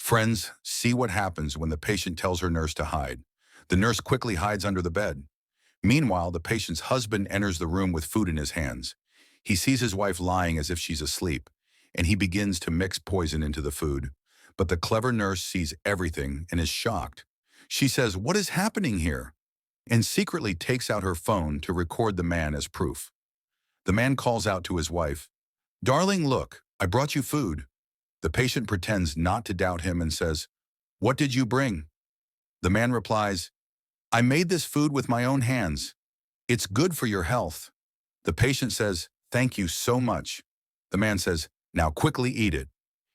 Friends see what happens when the patient tells her nurse to hide. The nurse quickly hides under the bed. Meanwhile, the patient's husband enters the room with food in his hands. He sees his wife lying as if she's asleep, and he begins to mix poison into the food. But the clever nurse sees everything and is shocked. She says, "What is happening here?" and secretly takes out her phone to record the man as proof. The man calls out to his wife, "Darling, look, I brought you food." The patient pretends not to doubt him and says, "What did you bring?" The man replies, "I made this food with my own hands. It's good for your health." The patient says, "Thank you so much." The man says, "Now quickly eat it."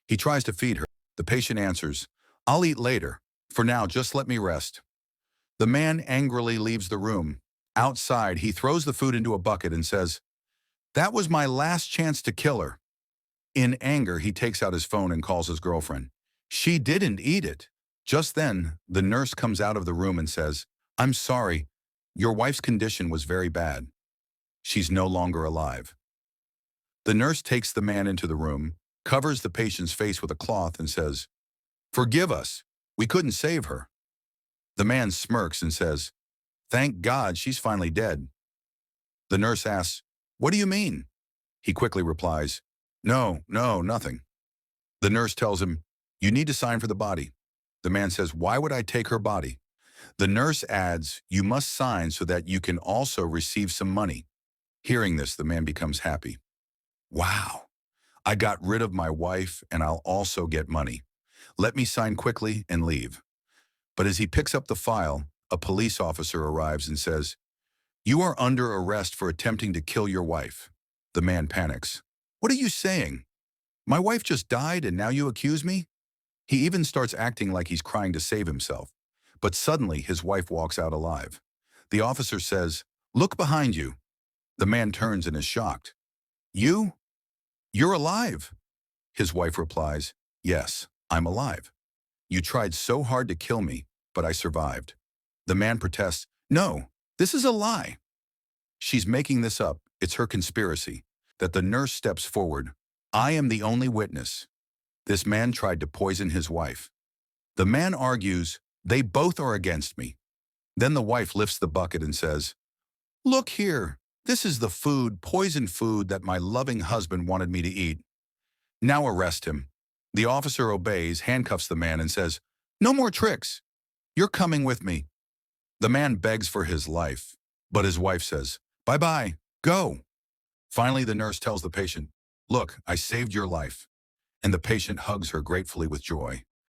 He tries to feed her. The patient answers, "I'll eat later. For now, just let me rest." The man angrily leaves the room. Outside, he throws the food into a bucket and says, "That was my last chance to kill her." In anger, he takes out his phone and calls his girlfriend. She didn't eat it. Just then, the nurse comes out of the room and says, "I'm sorry, your wife's condition was very bad. She's no longer alive." The nurse takes the man into the room, covers the patient's face with a cloth and says, "Forgive us, we couldn't save her." The man smirks and says, "Thank God she's finally dead." The nurse asks, "What do you mean?" He quickly replies, "No, nothing." The nurse tells him, "You need to sign for the body." The man says, "Why would I take her body?" The nurse adds, "You must sign so that you can also receive some money." Hearing this, the man becomes happy. "Wow, I got rid of my wife and I'll also get money. Let me sign quickly and leave." But as he picks up the file, a police officer arrives and says, "You are under arrest for attempting to kill your wife." The man panics. "What are you saying? My wife just died and now you accuse me?" He even starts acting like he's crying to save himself. But suddenly, his wife walks out alive. The officer says, "Look behind you." The man turns and is shocked. "You? You're alive?" His wife replies, "Yes, I'm alive. You tried so hard to kill me, but I survived." The man protests, "No, this is a lie. She's making this up. It's her conspiracy." That the nurse steps forward. "I am the only witness. This man tried to poison his wife." The man argues, "They both are against me." Then the wife lifts the bucket and says, "Look here, this is the food, poisoned food that my loving husband wanted me to eat. Now arrest him." The officer obeys, handcuffs the man and says, "No more tricks. You're coming with me." The man begs for his life, but his wife says, "Bye-bye, go." Finally, the nurse tells the patient, "Look, I saved your life." And the patient hugs her gratefully with joy.